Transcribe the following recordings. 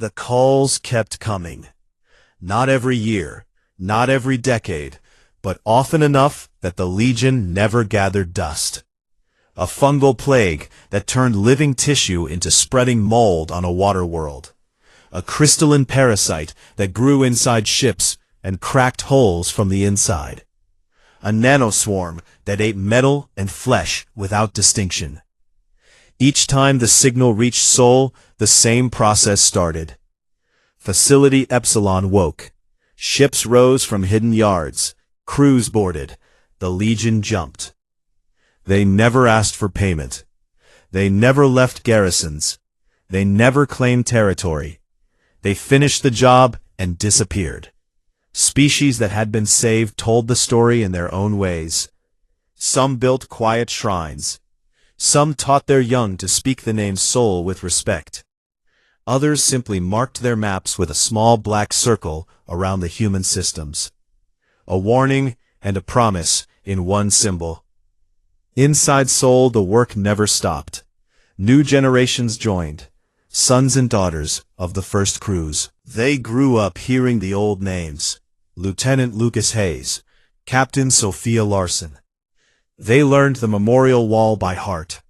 The calls kept coming. Not every year, not every decade, but often enough that the Legion never gathered dust. A fungal plague that turned living tissue into spreading mold on a water world. A crystalline parasite that grew inside ships and cracked holes from the inside. A nanoswarm that ate metal and flesh without distinction. Each time the signal reached Sol, the same process started. Facility Epsilon woke. Ships rose from hidden yards. Crews boarded. The Legion jumped. They never asked for payment. They never left garrisons. They never claimed territory. They finished the job and disappeared. Species that had been saved told the story in their own ways. Some built quiet shrines. Some taught their young to speak the name Sol with respect. Others simply marked their maps with a small black circle around the human systems. A warning and a promise in one symbol. Inside Sol, the work never stopped. New generations joined, sons and daughters of the first crews. They grew up hearing the old names. Lieutenant Lucas Hayes, Captain Sophia Larson. They learned the memorial wall by heart.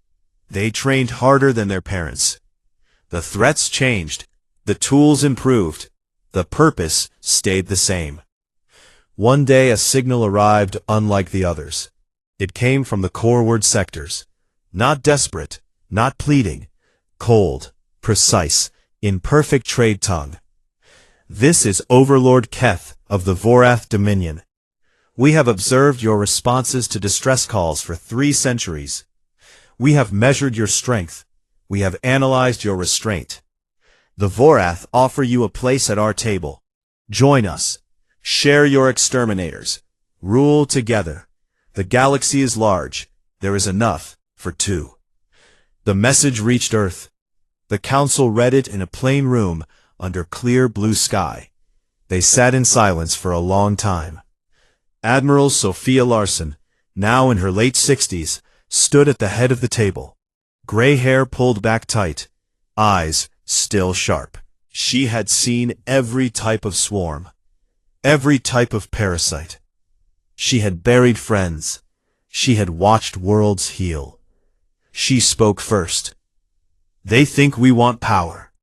They trained harder than their parents. The threats changed. The tools improved. The purpose stayed the same. One day a signal arrived unlike the others. It came from the coreward sectors. Not desperate, not pleading. Cold, precise, in perfect trade tongue. This is Overlord Keth of the Vorath Dominion. We have observed your responses to distress calls for 3 centuries. We have measured your strength. We have analyzed your restraint. The Vorath offer you a place at our table. Join us. Share your exterminators. Rule together. The galaxy is large. There is enough for 2. The message reached Earth. The Council read it in a plain room under clear blue sky. They sat in silence for a long time. Admiral Sophia Larson, now in her late 60s, stood at the head of the table. Gray hair pulled back tight, eyes still sharp. She had seen every type of swarm, every type of parasite. She had buried friends. She had watched worlds heal. She spoke first. They think we want power.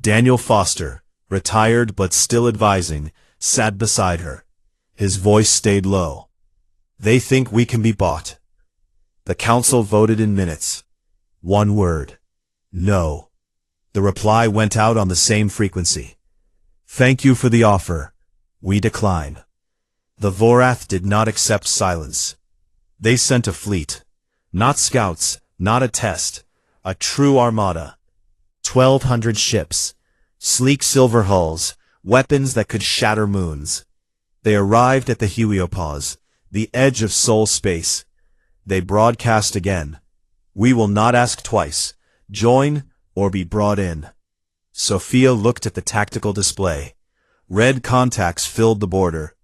Daniel Foster, retired but still advising, sat beside her. His voice stayed low. They think we can be bought. The council voted in minutes. One word. No. The reply went out on the same frequency. Thank you for the offer. We decline. The Vorath did not accept silence. They sent a fleet. Not scouts, not a test. A true armada. 1,200 ships. Sleek silver hulls. Weapons that could shatter moons. They arrived at the heliopause, the edge of Sol space. They broadcast again. We will not ask twice. Join or be brought in. Sophia looked at the tactical display. Red contacts filled the border.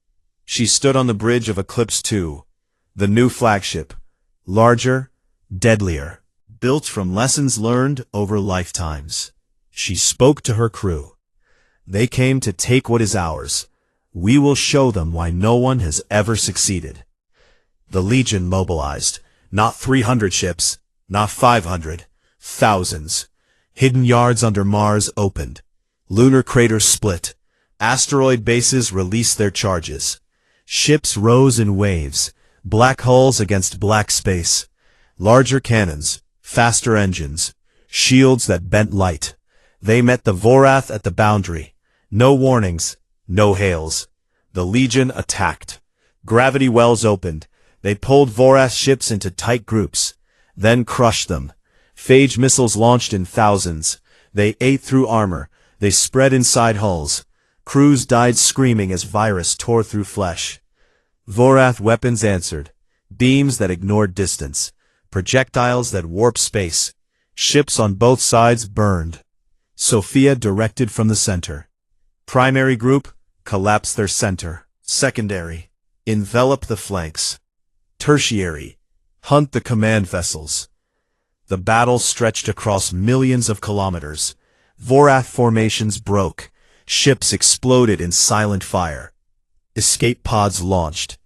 She stood on the bridge of Eclipse 2, the new flagship, larger, deadlier, built from lessons learned over lifetimes. She spoke to her crew. They came to take what is ours. We will show them why no one has ever succeeded. The Legion mobilized. Not 300 ships, not 500, thousands. Hidden yards under Mars opened. Lunar craters split. Asteroid bases released their charges. Ships rose in waves. Black hulls against black space. Larger cannons, faster engines, shields that bent light. They met the Vorath at the boundary. No warnings, no hails. The Legion attacked. Gravity wells opened. They pulled Vorath ships into tight groups, then crushed them. Phage missiles launched in thousands. They ate through armor. They spread inside hulls. Crews died screaming as virus tore through flesh. Vorath weapons answered. Beams that ignored distance. Projectiles that warped space. Ships on both sides burned. Sophia directed from the center. Primary group, collapse their center. Secondary, envelop the flanks. Tertiary, hunt the command vessels. The battle stretched across millions of kilometers. Vorath formations broke. Ships exploded in silent fire. Escape pods launched.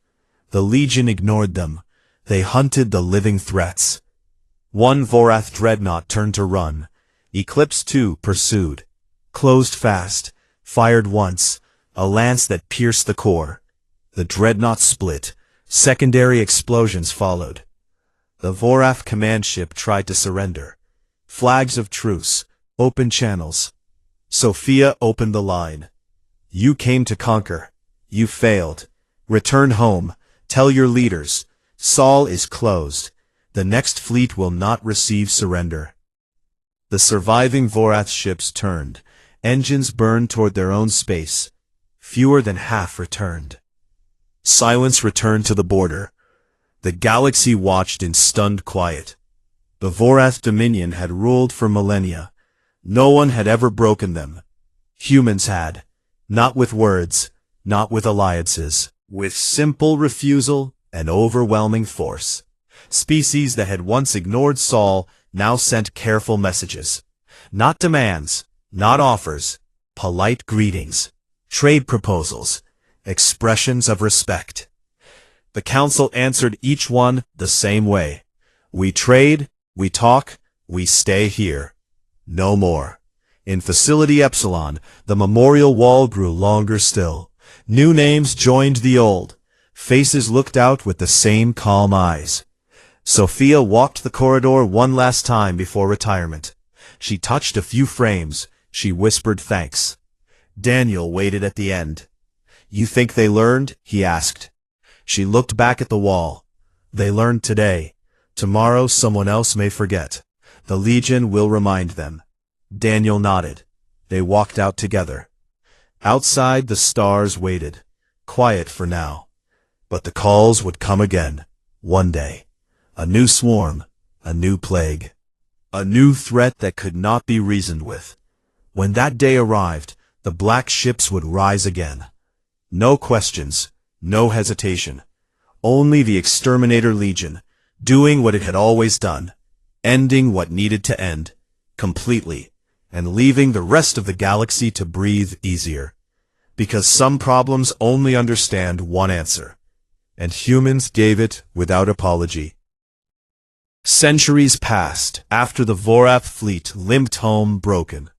The Legion ignored them. They hunted the living threats. One Vorath dreadnought turned to run. Eclipse 2 pursued. Closed fast. Fired once. A lance that pierced the core. The dreadnought split. Secondary explosions followed. The Vorath command ship tried to surrender. Flags of truce. Open channels. Sophia opened the line. You came to conquer. You failed. Return home. Tell your leaders. Sol is closed. The next fleet will not receive surrender. The surviving Vorath ships turned. Engines burned toward their own space. Fewer than half returned. Silence returned to the border. The galaxy watched in stunned quiet. The Vorath Dominion had ruled for millennia. No one had ever broken them. Humans had. Not with words, not with alliances. With simple refusal and overwhelming force. Species that had once ignored Sol now sent careful messages. Not demands, not offers, polite greetings, trade proposals, expressions of respect. The Council answered each one the same way. We trade, we talk, we stay here. No more. In Facility Epsilon, the memorial wall grew longer still. New names joined the old. Faces looked out with the same calm eyes. Sophia walked the corridor one last time before retirement. She touched a few frames. She whispered thanks. Daniel waited at the end. You think they learned? He asked. She looked back at the wall. They learned today. Tomorrow someone else may forget. The Legion will remind them. Daniel nodded. They walked out together. Outside the stars waited. Quiet for now. But the calls would come again. One day. A new swarm. A new plague. A new threat that could not be reasoned with. When that day arrived, the black ships would rise again. No questions. No hesitation. Only the Exterminator Legion, doing what it had always done, ending what needed to end, completely, and leaving the rest of the galaxy to breathe easier. Because some problems only understand one answer, and humans gave it without apology. Centuries passed after the Vorath fleet limped home broken.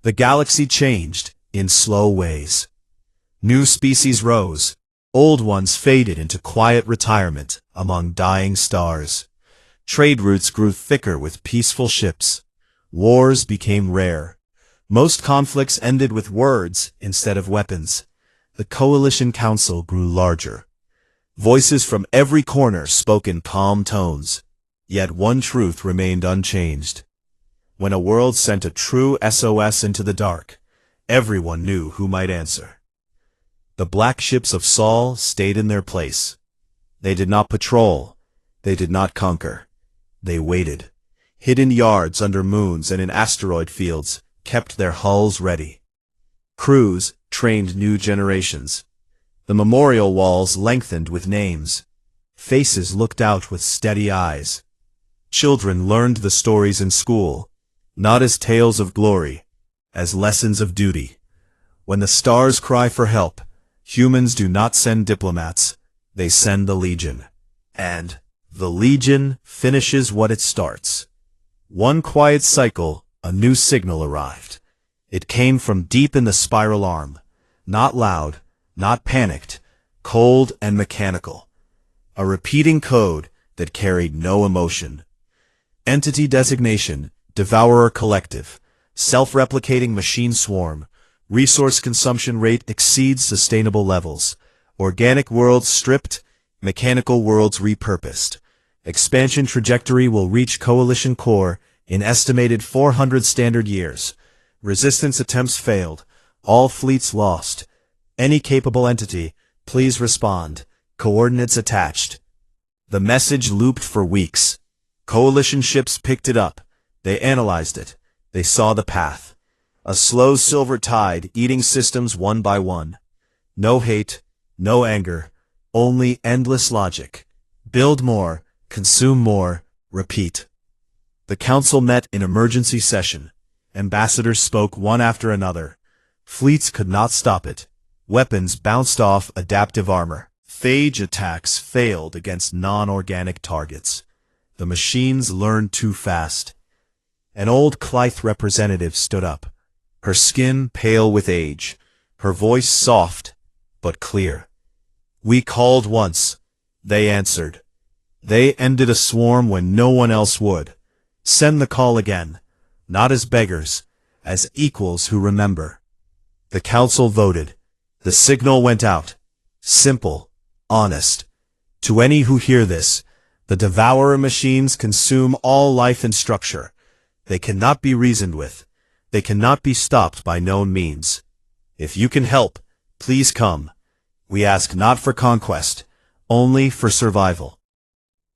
The galaxy changed in slow ways. New species rose. Old ones faded into quiet retirement among dying stars. Trade routes grew thicker with peaceful ships. Wars became rare. Most conflicts ended with words instead of weapons. The Coalition Council grew larger. Voices from every corner spoke in calm tones. Yet one truth remained unchanged. When a world sent a true SOS into the dark, everyone knew who might answer. The black ships of Sol stayed in their place. They did not patrol. They did not conquer. They waited. Hidden yards under moons and in asteroid fields kept their hulls ready. Crews trained new generations. The memorial walls lengthened with names. Faces looked out with steady eyes. Children learned the stories in school, not as tales of glory, as lessons of duty. When the stars cry for help, humans do not send diplomats, they send the Legion. And the Legion finishes what it starts. One quiet cycle, a new signal arrived. It came from deep in the spiral arm, not loud, not panicked, cold and mechanical. A repeating code that carried no emotion. Entity designation, Devourer Collective, self-replicating machine swarm. Resource consumption rate exceeds sustainable levels. Organic worlds stripped, mechanical worlds repurposed. Expansion trajectory will reach Coalition core in estimated 400 standard years. Resistance attempts failed. All fleets lost. Any capable entity, please respond. Coordinates attached. The message looped for weeks. Coalition ships picked it up. They analyzed it. They saw the path. A slow silver tide eating systems one by one. No hate, no anger, only endless logic. Build more, consume more, repeat. The council met in emergency session. Ambassadors spoke one after another. Fleets could not stop it. Weapons bounced off adaptive armor. Phage attacks failed against non-organic targets. The machines learned too fast. An old Clythe representative stood up, her skin pale with age, her voice soft but clear. "We called once," they answered. "They ended a swarm when no one else would. Send the call again, not as beggars, as equals who remember." The council voted. The signal went out. Simple, honest. To any who hear this, the devourer machines consume all life and structure. They cannot be reasoned with. They cannot be stopped by known means. If you can help, please come. We ask not for conquest, only for survival.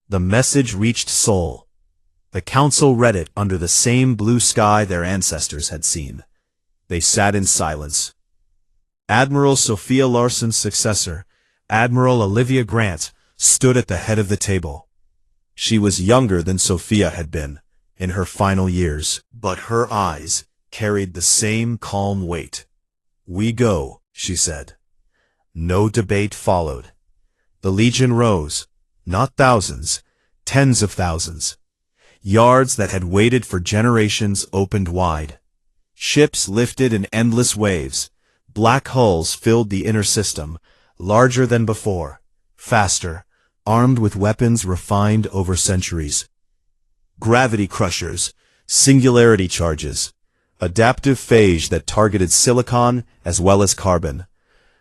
The message reached Seoul. The council read it under the same blue sky their ancestors had seen. They sat in silence. Admiral Sophia Larson's successor, Admiral Olivia Grant, stood at the head of the table. She was younger than Sophia had been, in her final years, but her eyes carried the same calm weight. "We go," she said. No debate followed. The Legion rose, not thousands, tens of thousands. Yards that had waited for generations opened wide. Ships lifted in endless waves. Black hulls filled the inner system, larger than before, faster, armed with weapons refined over centuries. Gravity crushers, singularity charges, adaptive phage that targeted silicon as well as carbon.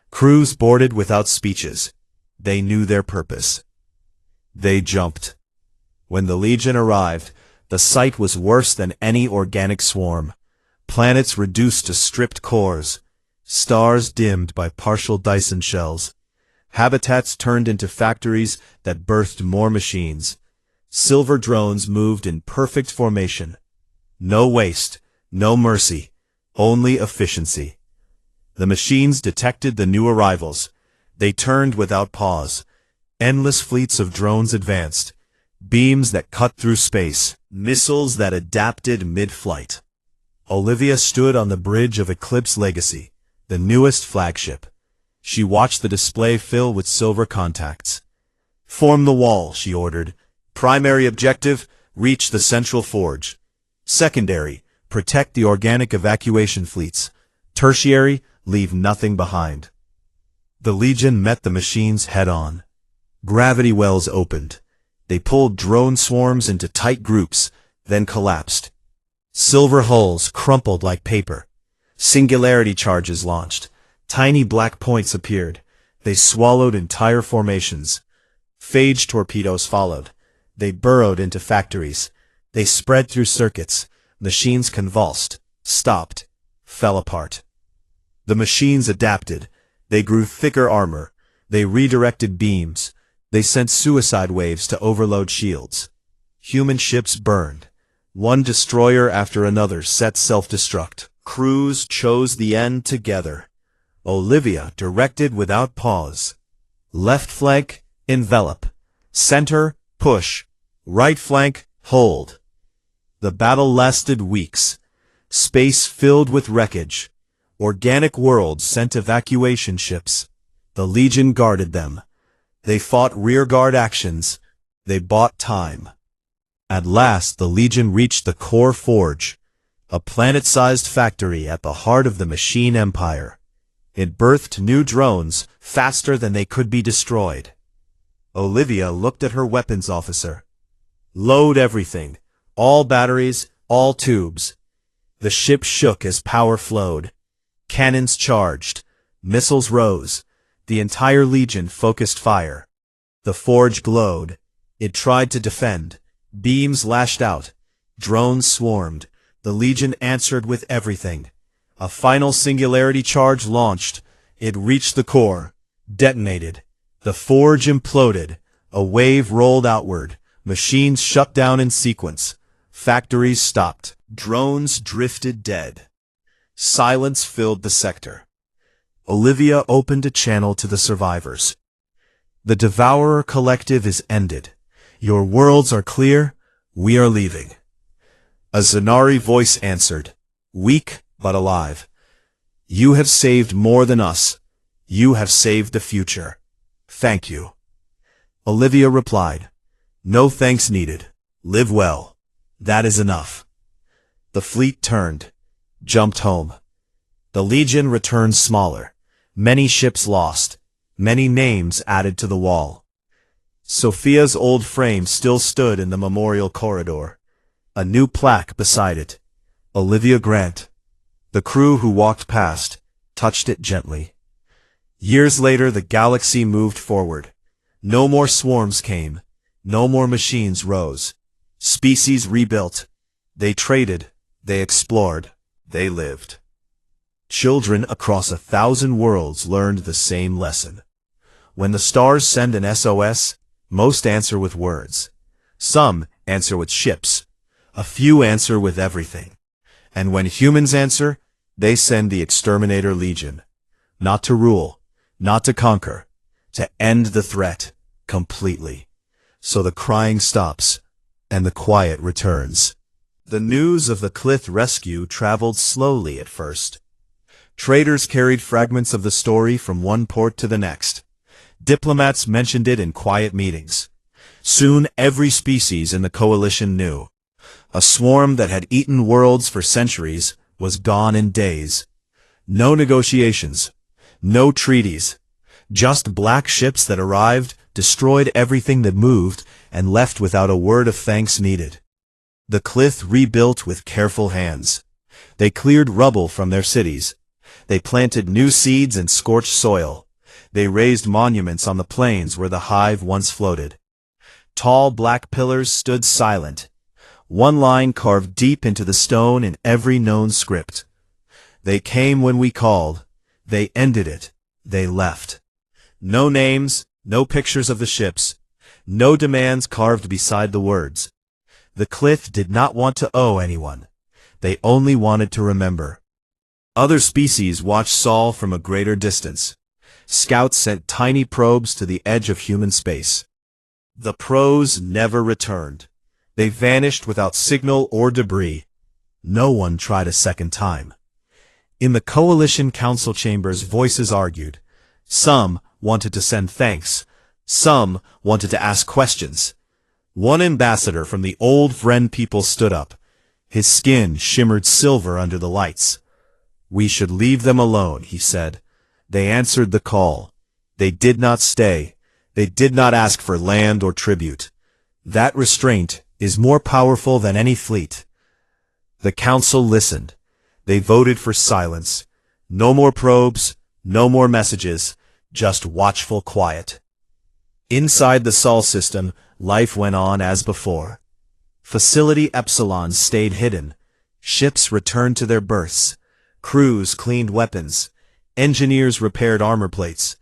Crews boarded without speeches. They knew their purpose. They jumped. When the Legion arrived, the sight was worse than any organic swarm. Planets reduced to stripped cores, stars dimmed by partial Dyson shells, habitats turned into factories that birthed more machines. Silver drones moved in perfect formation. No waste, no mercy, only efficiency. The machines detected the new arrivals. They turned without pause. Endless fleets of drones advanced. Beams that cut through space. Missiles that adapted mid-flight. Olivia stood on the bridge of Eclipse Legacy, the newest flagship. She watched the display fill with silver contacts. "Form the wall," she ordered. "Primary objective, reach the central forge. Secondary, protect the organic evacuation fleets. Tertiary, leave nothing behind." The Legion met the machines head-on. Gravity wells opened. They pulled drone swarms into tight groups, then collapsed. Silver hulls crumpled like paper. Singularity charges launched. Tiny black points appeared. They swallowed entire formations. Phage torpedoes followed. They burrowed into factories. They spread through circuits. Machines convulsed, stopped, fell apart. The machines adapted. They grew thicker armor. They redirected beams. They sent suicide waves to overload shields. Human ships burned. One destroyer after another set self-destruct. Crews chose the end together. Olivia directed without pause. Left flank, envelop. Center, push. Right flank, hold. The battle lasted weeks. Space filled with wreckage. Organic worlds sent evacuation ships. The Legion guarded them. They fought rearguard actions. They bought time. At last, the Legion reached the core forge, a planet-sized factory at the heart of the machine empire. It birthed new drones faster than they could be destroyed. Olivia looked at her weapons officer. "Load everything. All batteries, all tubes." The ship shook as power flowed. Cannons charged. Missiles rose. The entire Legion focused fire. The forge glowed. It tried to defend. Beams lashed out. Drones swarmed. The Legion answered with everything. A final singularity charge launched. It reached the core. Detonated. The forge imploded. A wave rolled outward. Machines shut down in sequence. Factories stopped. Drones drifted dead. Silence filled the sector. Olivia opened a channel to the survivors. "The Devourer Collective is ended. Your worlds are clear. We are leaving." A Zanari voice answered. weak but alive. You have saved more than us. You have saved the future. Thank you. Olivia replied, No thanks needed. Live well. That is enough. The fleet turned, jumped home. The Legion returned smaller. Many ships lost. Many names added to the wall. Sophia's old frame still stood in the memorial corridor. A new plaque beside it. Olivia Grant. The crew who walked past touched it gently. Years later, the galaxy moved forward. No more swarms came. No more machines rose. Species rebuilt. They traded. They explored. They lived. Children across 1,000 worlds learned the same lesson. When the stars send an SOS, most answer with words. Some answer with ships. A few answer with everything. And when humans answer, they send the Exterminator Legion. Not to rule, not to conquer, to end the threat completely. So the crying stops, and the quiet returns. The news of the Clith rescue traveled slowly at first. Traders carried fragments of the story from one port to the next. Diplomats mentioned it in quiet meetings. Soon every species in the coalition knew. A swarm that had eaten worlds for centuries was gone in days. No negotiations. No treaties. Just black ships that arrived, destroyed everything that moved, and left without a word of thanks needed. The Clith rebuilt with careful hands. They cleared rubble from their cities. They planted new seeds in scorched soil. They raised monuments on the plains where the hive once floated. Tall black pillars stood silent, one line carved deep into the stone in every known script. They came when we called. They ended it. They left. No names, no pictures of the ships, no demands carved beside the words. The Clith did not want to owe anyone. They only wanted to remember. Other species watched Saul from a greater distance. Scouts sent tiny probes to the edge of human space. The probes never returned. They vanished without signal or debris. No one tried a second time. In the Coalition Council chambers, voices argued. Some wanted to send thanks. Some wanted to ask questions. One ambassador from the old friend people stood up. His skin shimmered silver under the lights. We should leave them alone, he said. They answered the call. They did not stay. They did not ask for land or tribute. That restraint is more powerful than any fleet. The council listened. They voted for silence. No more probes, no more messages, just watchful quiet. Inside the Sol system, life went on as before. Facility Epsilon stayed hidden. Ships returned to their berths. Crews cleaned weapons. Engineers repaired armor plates.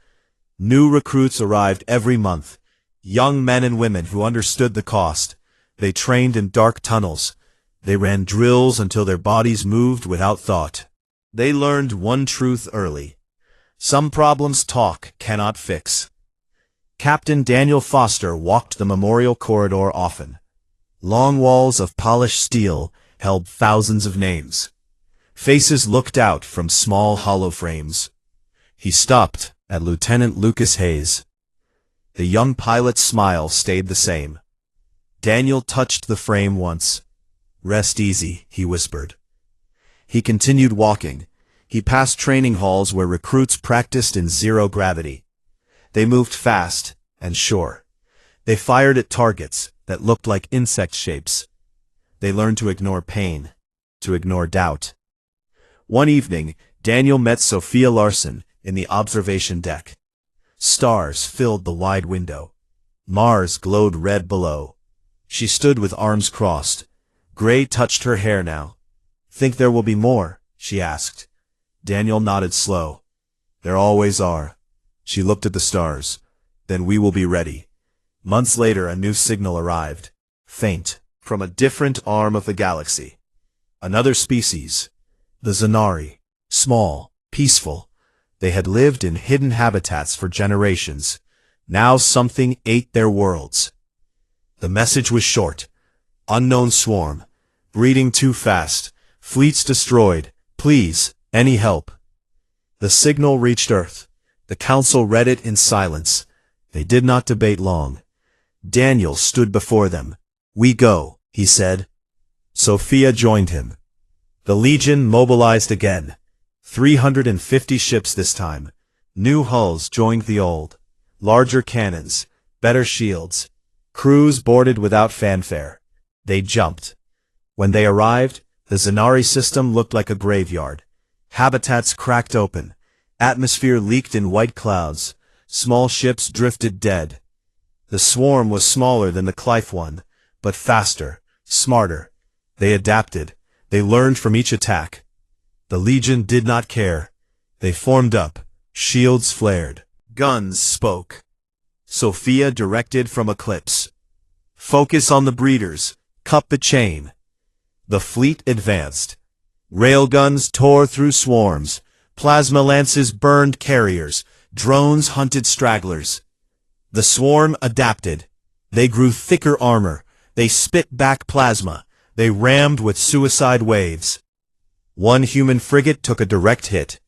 New recruits arrived every month. Young men and women who understood the cost. They trained in dark tunnels. They ran drills until their bodies moved without thought. They learned one truth early. Some problems talk cannot fix. Captain Daniel Foster walked the memorial corridor often. Long walls of polished steel held thousands of names. Faces looked out from small hollow frames. He stopped at Lieutenant Lucas Hayes. The young pilot's smile stayed the same. Daniel touched the frame once. Rest easy, he whispered. He continued walking. He passed training halls where recruits practiced in zero gravity. They moved fast and sure. They fired at targets that looked like insect shapes. They learned to ignore pain, to ignore doubt. One evening, Daniel met Sophia Larson in the observation deck. Stars filled the wide window. Mars glowed red below. She stood with arms crossed. Gray touched her hair now. Think there will be more? She asked. Daniel nodded slow. There always are. She looked at the stars. Then we will be ready. Months later, a new signal arrived. Faint, from a different arm of the galaxy. Another species. The Zanari. Small, peaceful. They had lived in hidden habitats for generations. Now something ate their worlds. The message was short. Unknown swarm. Breeding too fast. Fleets destroyed. Please, any help. The signal reached Earth. The council read it in silence. They did not debate long. Daniel stood before them. We go, he said. Sophia joined him. The Legion mobilized again. 350 ships this time. New hulls joined the old. Larger cannons, better shields. Crews boarded without fanfare. They jumped. When they arrived, the Zenari system looked like a graveyard. Habitats cracked open. Atmosphere leaked in white clouds. Small ships drifted dead. The swarm was smaller than the Clive one, but faster, smarter. They adapted. They learned from each attack. The Legion did not care. They formed up. Shields flared. Guns spoke. Sophia directed from Eclipse. Focus on the breeders. Cut the chain. The fleet advanced. Railguns tore through swarms. Plasma lances burned carriers. Drones hunted stragglers. The swarm adapted. They grew thicker armor. They spit back plasma. They rammed with suicide waves. One human frigate took a direct hit.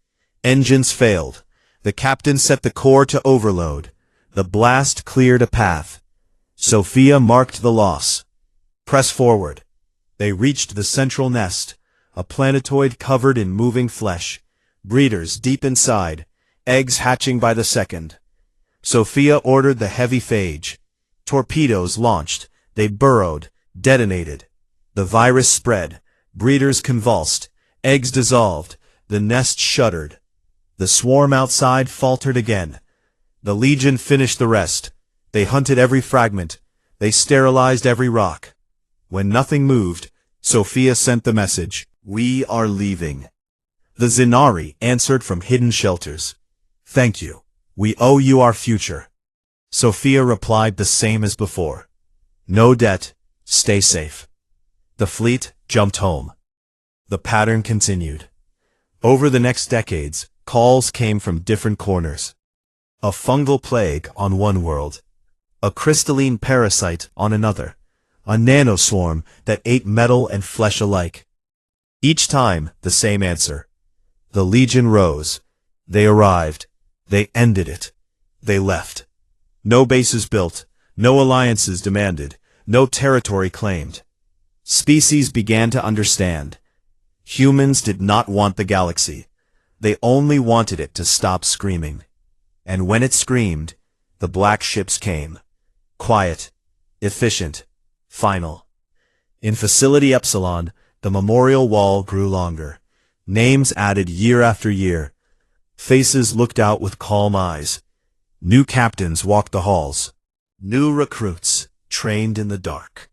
Engines failed. The captain set the core to overload. The blast cleared a path. Sophia marked the loss. Press forward. They reached the central nest, a planetoid covered in moving flesh. Breeders deep inside, eggs hatching by the second. Sophia ordered the heavy phage. Torpedoes launched. They burrowed, detonated. The virus spread. Breeders convulsed. Eggs dissolved. The nest shuddered. The swarm outside faltered again. The Legion finished the rest. They hunted every fragment. They sterilized every rock. When nothing moved, Sophia sent the message, "We are leaving." The Zenari answered from hidden shelters. "Thank you. We owe you our future." Sophia replied the same as before. "No debt. Stay safe." The fleet jumped home. The pattern continued. Over the next decades, calls came from different corners. A fungal plague on one world. A crystalline parasite on another. A nanoswarm that ate metal and flesh alike. Each time, the same answer. The Legion rose. They arrived. They ended it. They left. No bases built. No alliances demanded. No territory claimed. Species began to understand. Humans did not want the galaxy. They only wanted it to stop screaming. And when it screamed, the black ships came. Quiet. Efficient. Final. In Facility Epsilon, the memorial wall grew longer. Names added year after year. Faces looked out with calm eyes. New captains walked the halls. New recruits trained in the dark.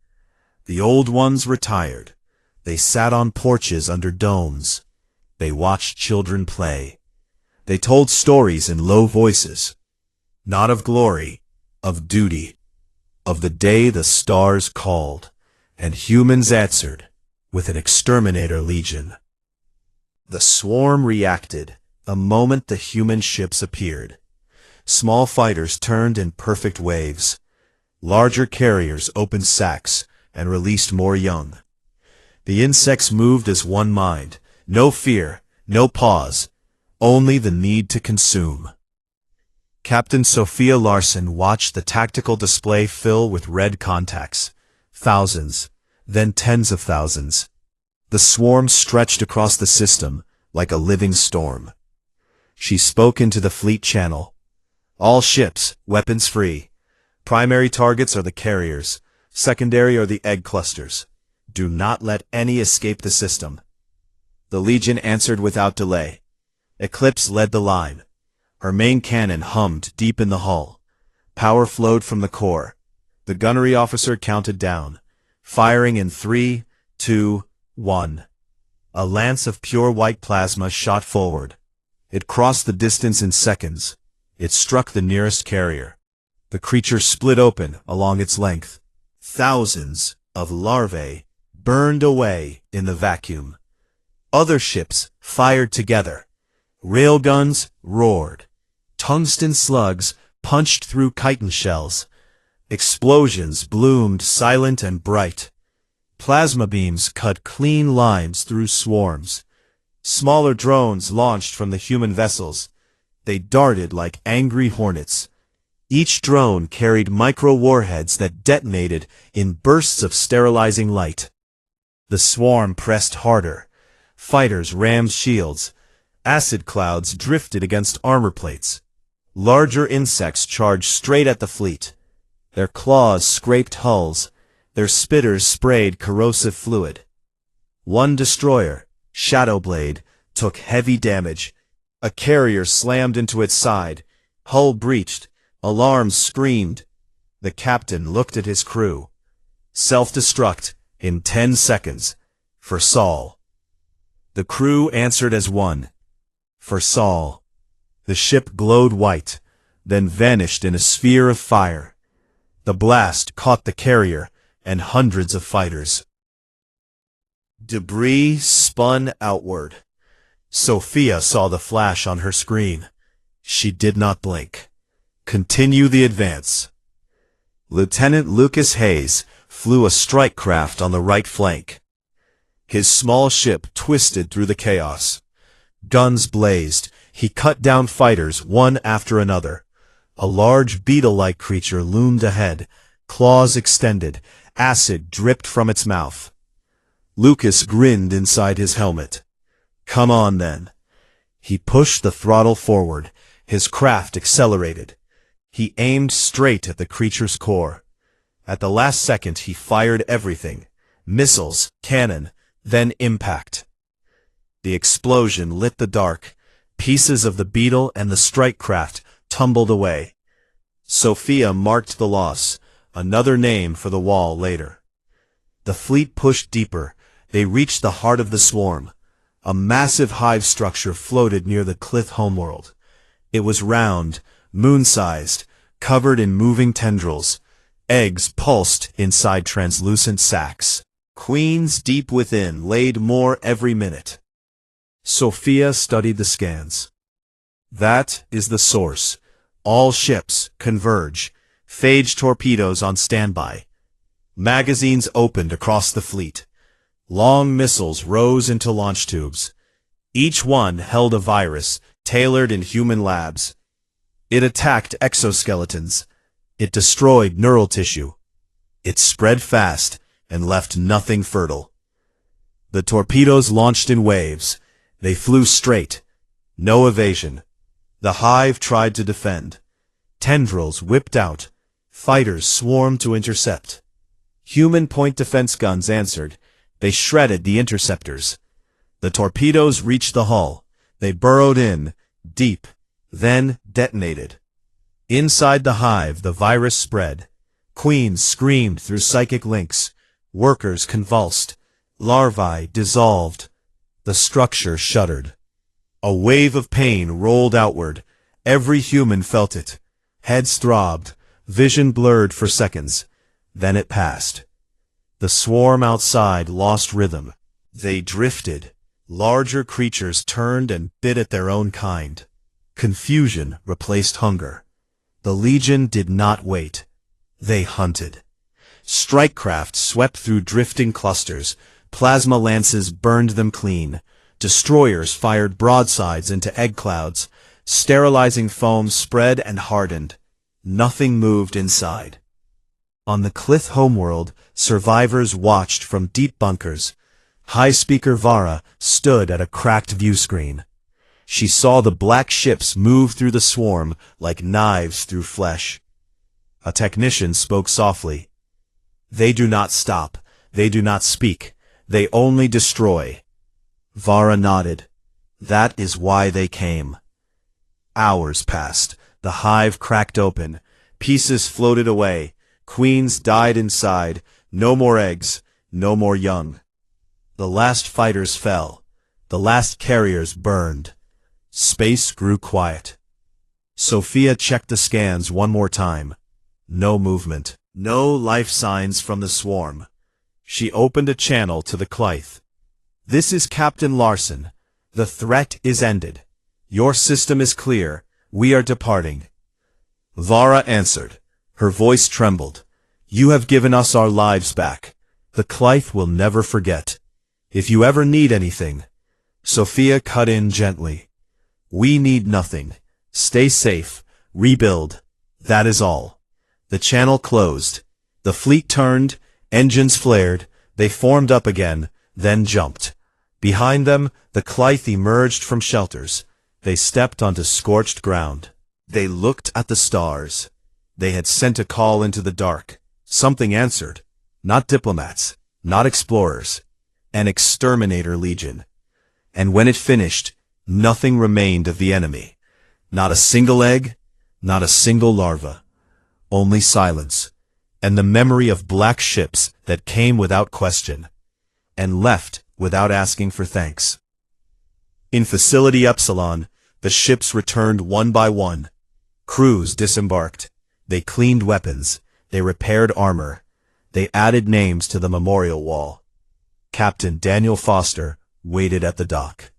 The old ones retired. They sat on porches under domes. They watched children play. They told stories in low voices. Not of glory, of duty. Of the day the stars called, and humans answered with an Exterminator Legion. The swarm reacted the moment the human ships appeared. Small fighters turned in perfect waves. Larger carriers opened sacks and released more young. The insects moved as one mind. No fear, no pause, only the need to consume. Captain Sophia Larson watched the tactical display fill with red contacts. Thousands, then tens of thousands. The swarm stretched across the system like a living storm. She spoke into the fleet channel. All ships, weapons free. Primary targets are the carriers. Secondary are the egg clusters. Do not let any escape the system. The Legion answered without delay. Eclipse led the line. Her main cannon hummed deep in the hull. Power flowed from the core. The gunnery officer counted down, firing in 3, 2, 1. A lance of pure white plasma shot forward. It crossed the distance in seconds. It struck the nearest carrier. The creature split open along its length. Thousands of larvae burned away in the vacuum. Other ships fired together. Railguns roared. Tungsten slugs punched through chitin shells. Explosions bloomed silent and bright. Plasma beams cut clean lines through swarms. Smaller drones launched from the human vessels. They darted like angry hornets. Each drone carried micro-warheads that detonated in bursts of sterilizing light. The swarm pressed harder. Fighters rammed shields. Acid clouds drifted against armor plates. Larger insects charged straight at the fleet. Their claws scraped hulls. Their spitters sprayed corrosive fluid. One destroyer, Shadowblade, took heavy damage. A carrier slammed into its side. Hull breached. Alarms screamed. The captain looked at his crew. Self-destruct in 10 seconds. For Saul. The crew answered as one. For Saul. The ship glowed white, then vanished in a sphere of fire. The blast caught the carrier and hundreds of fighters. Debris spun outward. Sophia saw the flash on her screen. She did not blink. Continue the advance. Lieutenant Lucas Hayes flew a strike craft on the right flank. His small ship twisted through the chaos. Guns blazed. He cut down fighters one after another. A large beetle-like creature loomed ahead, claws extended, acid dripped from its mouth. Lucas grinned inside his helmet. Come on, then. He pushed the throttle forward. His craft accelerated. He aimed straight at the creature's core. At the last second, he fired everything. Missiles, cannon, then impact. The explosion lit the dark. Pieces of the beetle and the strike craft tumbled away. Sophia marked the loss, another name for the wall later. The fleet pushed deeper. They reached the heart of the swarm. A massive hive structure floated near the Clith homeworld. It was round, moon-sized, covered in moving tendrils. Eggs pulsed inside translucent sacs. Queens deep within laid more every minute. Sophia studied the scans. That is the source. All ships converge. Phage torpedoes on standby. Magazines opened across the fleet. Long missiles rose into launch tubes. Each one held a virus, tailored in human labs. It attacked exoskeletons. It destroyed neural tissue. It spread fast and left nothing fertile. The torpedoes launched in waves. They flew straight. No evasion. The hive tried to defend. Tendrils whipped out. Fighters swarmed to intercept. Human point defense guns answered. They shredded the interceptors. The torpedoes reached the hull. They burrowed in, deep, then detonated. Inside the hive, the virus spread. Queens screamed through psychic links. Workers convulsed. Larvae dissolved. The structure shuddered. A wave of pain rolled outward. Every human felt it. Heads throbbed. Vision blurred for seconds. Then it passed. The swarm outside lost rhythm. They drifted. Larger creatures turned and bit at their own kind. Confusion replaced hunger. The Legion did not wait. They hunted. Strike craft swept through drifting clusters. Plasma lances burned them clean. Destroyers fired broadsides into egg clouds. Sterilizing foam spread and hardened. Nothing moved inside. On the Clith homeworld, survivors watched from deep bunkers. High Speaker Vara stood at a cracked view screen. She saw the black ships move through the swarm like knives through flesh. A technician spoke softly. They do not stop. They do not speak. They only destroy. Vara nodded. That is why they came. Hours passed. The hive cracked open. Pieces floated away. Queens died inside. No more eggs. No more young. The last fighters fell. The last carriers burned. Space grew quiet. Sophia checked the scans one more time. No movement. No life signs from the swarm. She opened a channel to the Clith. This is Captain Larson. The threat is ended. Your system is clear. We are departing. Vara answered. Her voice trembled. You have given us our lives back. The Clith will never forget. If you ever need anything. Sophia cut in gently. We need nothing. Stay safe. Rebuild. That is all. The channel closed. The fleet turned, engines flared, they formed up again, then jumped. Behind them, the Clith emerged from shelters. They stepped onto scorched ground. They looked at the stars. They had sent a call into the dark. Something answered. Not diplomats, not explorers. An Exterminator Legion. And when it finished, nothing remained of the enemy. Not a single egg, not a single larva. Only silence, and the memory of black ships that came without question, and left without asking for thanks. In Facility Epsilon, the ships returned one by one. Crews disembarked. They cleaned weapons. They repaired armor. They added names to the memorial wall. Captain Daniel Foster waited at the dock.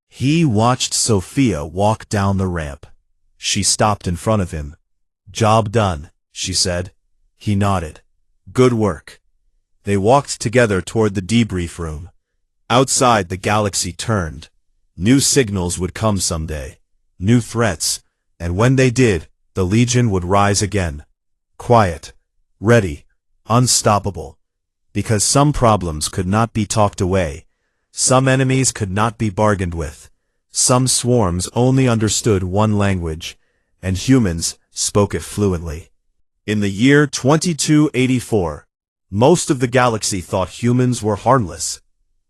He watched Sophia walk down the ramp. She stopped in front of him. Job done, she said. He nodded. Good work. They walked together toward the debrief room. Outside, the galaxy turned. New signals would come someday. New threats. And when they did, the Legion would rise again. Quiet. Ready. Unstoppable. Because some problems could not be talked away. Some enemies could not be bargained with. Some swarms only understood one language, and humans spoke it fluently. In the year 2284, most of the galaxy thought humans were harmless.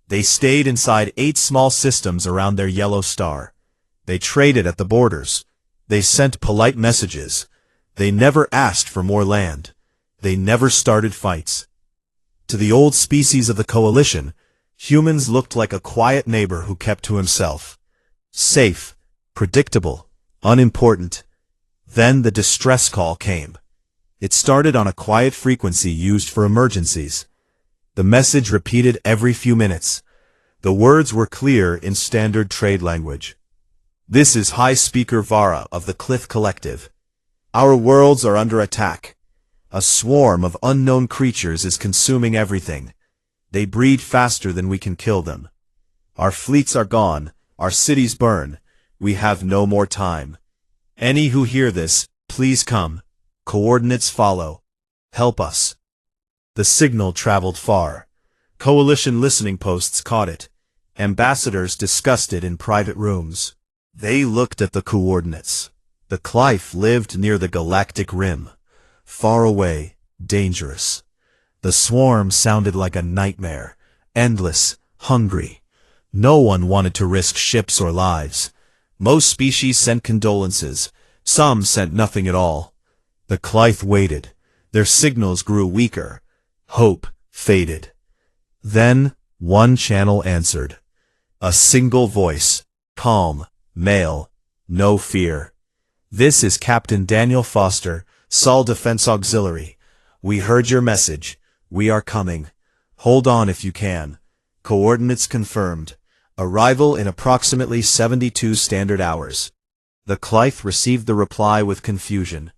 They stayed inside 8 small systems around their yellow star. They traded at the borders. They sent polite messages. They never asked for more land. They never started fights. To the old species of the Coalition, humans looked like a quiet neighbor who kept to himself. Safe, predictable, unimportant. Then the distress call came. It started on a quiet frequency used for emergencies. The message repeated every few minutes. The words were clear in standard trade language. This is High Speaker Vara of the Clith Collective. Our worlds are under attack. A swarm of unknown creatures is consuming everything. They breed faster than we can kill them. Our fleets are gone. Our cities burn. We have no more time. Any who hear this, please come. Coordinates follow. Help us. The signal traveled far. Coalition listening posts caught it. Ambassadors discussed it in private rooms. They looked at the coordinates. The Clith lived near the galactic rim. Far away, dangerous. The swarm sounded like a nightmare. Endless, hungry. No one wanted to risk ships or lives. Most species sent condolences. Some sent nothing at all. The Clith waited. Their signals grew weaker. Hope faded. Then, one channel answered. A single voice. Calm. Male. No fear. This is Captain Daniel Foster, Sol Defense Auxiliary. We heard your message. We are coming. Hold on if you can. Coordinates confirmed. Arrival in approximately 72 standard hours. The Clith received the reply with confusion.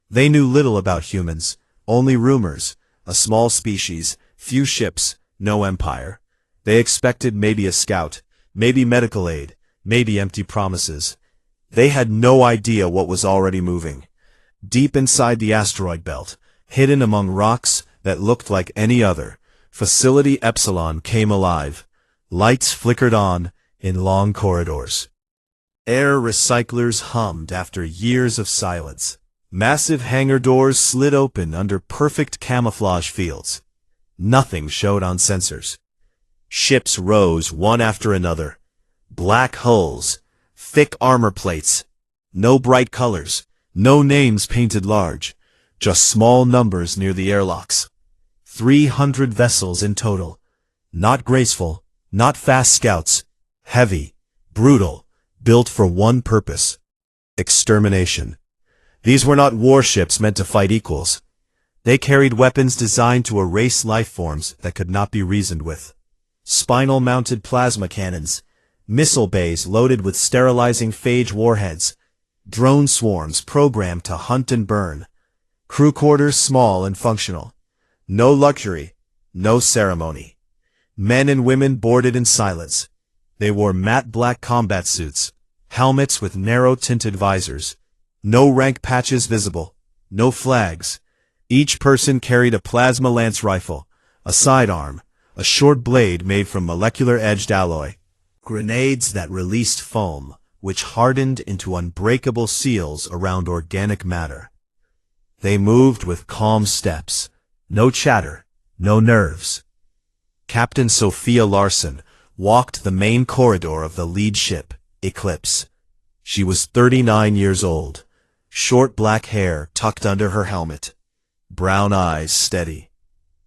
They knew little about humans, only rumors, a small species, few ships, no empire. They expected maybe a scout, maybe medical aid, maybe empty promises. They had no idea what was already moving. Deep inside the asteroid belt, hidden among rocks that looked like any other, Facility Epsilon came alive. Lights flickered on in long corridors. Air recyclers hummed after years of silence. Massive hangar doors slid open under perfect camouflage fields. Nothing showed on sensors. Ships rose one after another. Black hulls, thick armor plates. No bright colors, no names painted large, just small numbers near the airlocks. 300 vessels in total. Not graceful, not fast scouts. Heavy, brutal, built for one purpose. Extermination. These were not warships meant to fight equals. They carried weapons designed to erase life forms that could not be reasoned with. Spinal-mounted plasma cannons, missile bays loaded with sterilizing phage warheads, drone swarms programmed to hunt and burn, crew quarters small and functional. No luxury, no ceremony. Men and women boarded in silence. They wore matte black combat suits, helmets with narrow-tinted visors. No rank patches visible, no flags. Each person carried a plasma lance rifle, a sidearm, a short blade made from molecular-edged alloy, grenades that released foam, which hardened into unbreakable seals around organic matter. They moved with calm steps, no chatter, no nerves. Captain Sophia Larson walked the main corridor of the lead ship, Eclipse. She was 39 years old, short black hair tucked under her helmet, brown eyes steady.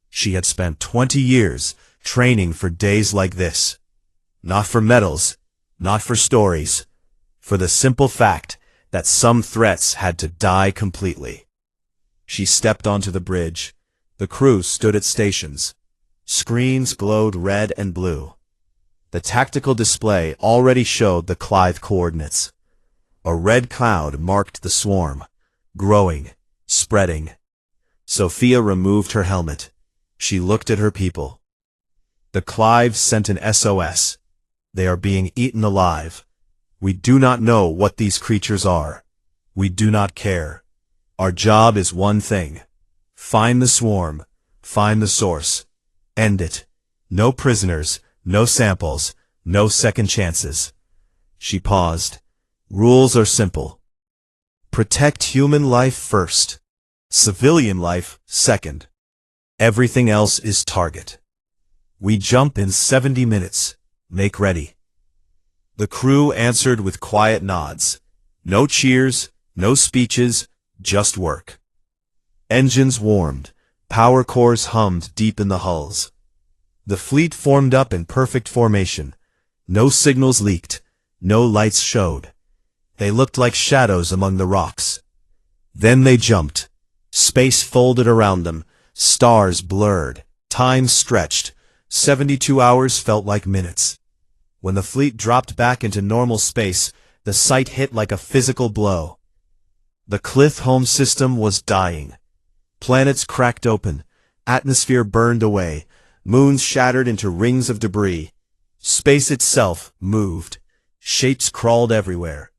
She had spent 20 years training for days like this. Not for medals, not for stories, for the simple fact that some threats had to die completely. She stepped onto the bridge. The crew stood at stations. Screens glowed red and blue. The tactical display already showed the Clive coordinates. A red cloud marked the swarm, growing, spreading. Sophia removed her helmet. She looked at her people. The Clive sent an SOS. They are being eaten alive. We do not know what these creatures are. We do not care. Our job is one thing. Find the swarm. Find the source. End it. No prisoners, no samples, no second chances. She paused. Rules are simple. Protect human life first. Civilian life second. Everything else is target. We jump in 70 minutes. Make ready. The crew answered with quiet nods. No cheers, no speeches, just work. Engines warmed. Power cores hummed deep in the hulls. The fleet formed up in perfect formation. No signals leaked. No lights showed. They looked like shadows among the rocks. Then they jumped. Space folded around them. Stars blurred. Time stretched. 72 hours felt like minutes. When the fleet dropped back into normal space, the sight hit like a physical blow. The Cliff home system was dying. Planets cracked open. Atmosphere burned away. Moons shattered into rings of debris. Space itself moved. Shapes crawled everywhere.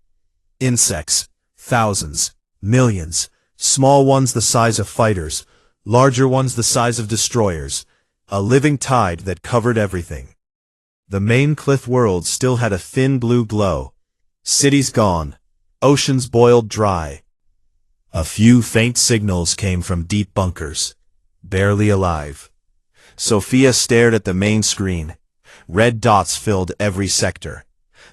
Insects, thousands, millions, small ones the size of fighters, larger ones the size of destroyers, a living tide that covered everything. The main Cliff world still had a thin blue glow. Cities gone. Oceans boiled dry. A few faint signals came from deep bunkers. Barely alive. Sophia stared at the main screen. Red dots filled every sector.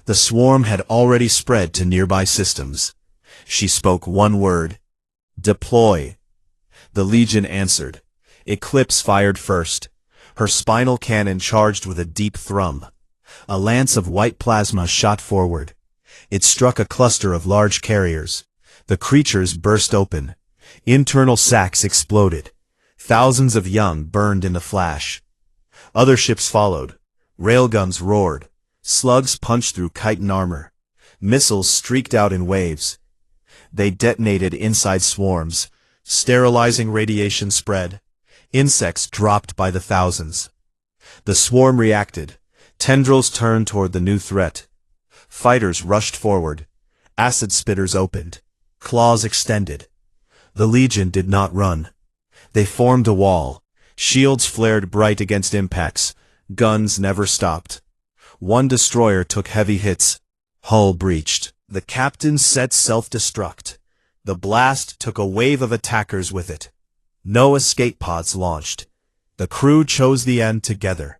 The swarm had already spread to nearby systems. She spoke one word. Deploy. The Legion answered. Eclipse fired first. Her spinal cannon charged with a deep thrum. A lance of white plasma shot forward. It struck a cluster of large carriers. The creatures burst open. Internal sacs exploded. Thousands of young burned in a flash. Other ships followed. Railguns roared. Slugs punched through chitin armor. Missiles streaked out in waves. They detonated inside swarms. Sterilizing radiation spread. Insects dropped by the thousands. The swarm reacted. Tendrils turned toward the new threat. Fighters rushed forward. Acid spitters opened. Claws extended. The Legion did not run. They formed a wall. Shields flared bright against impacts. Guns never stopped. One destroyer took heavy hits. Hull breached. The captain set self-destruct. The blast took a wave of attackers with it. No escape pods launched. The crew chose the end together.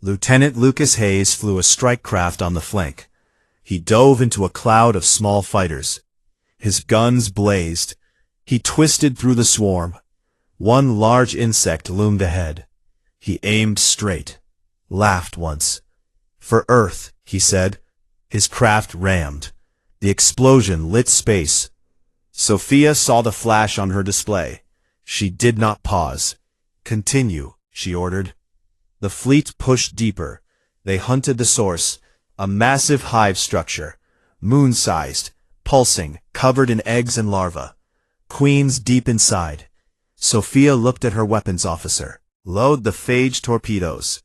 Lieutenant Lucas Hayes flew a strike craft on the flank. He dove into a cloud of small fighters. His guns blazed. He twisted through the swarm. One large insect loomed ahead. He aimed straight. Laughed once. For Earth, he said. His craft rammed. The explosion lit space. Sophia saw the flash on her display. She did not pause. Continue, she ordered. The fleet pushed deeper. They hunted the source, a massive hive structure, moon-sized, pulsing, covered in eggs and larvae. Queens deep inside. Sophia looked at her weapons officer. Load the phage torpedoes.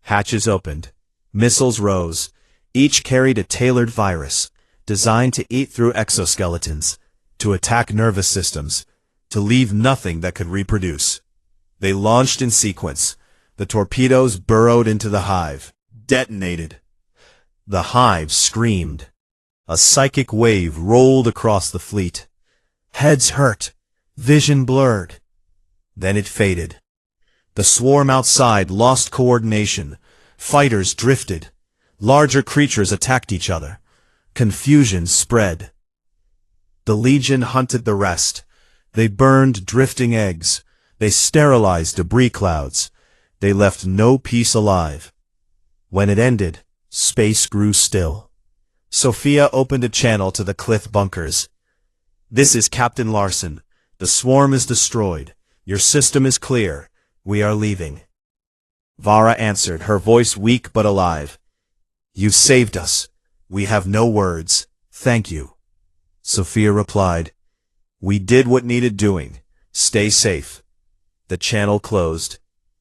Hatches opened. Missiles rose. Each carried a tailored virus, designed to eat through exoskeletons, to attack nervous systems, to leave nothing that could reproduce. They launched in sequence. The torpedoes burrowed into the hive, detonated. The hive screamed. A psychic wave rolled across the fleet. Heads hurt, vision blurred. Then it faded. The swarm outside lost coordination. Fighters drifted. Larger creatures attacked each other. Confusion spread. The Legion hunted the rest. They burned drifting eggs. They sterilized debris clouds. They left no piece alive. When it ended, space grew still. Sophia opened a channel to the Cliff bunkers. "This is Captain Larson. The swarm is destroyed. Your system is clear. We are leaving." Vara answered, her voice weak but alive. "You saved us. We have no words. Thank you." Sophia replied, "We did what needed doing. Stay safe." The channel closed.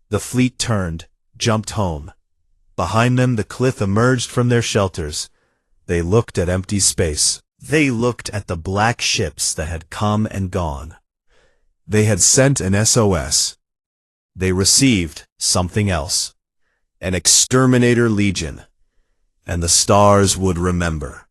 The fleet turned, jumped home. Behind them the Cliff emerged from their shelters. They looked at empty space. They looked at the black ships that had come and gone. They had sent an SOS. They received something else. An Exterminator Legion. And the stars would remember.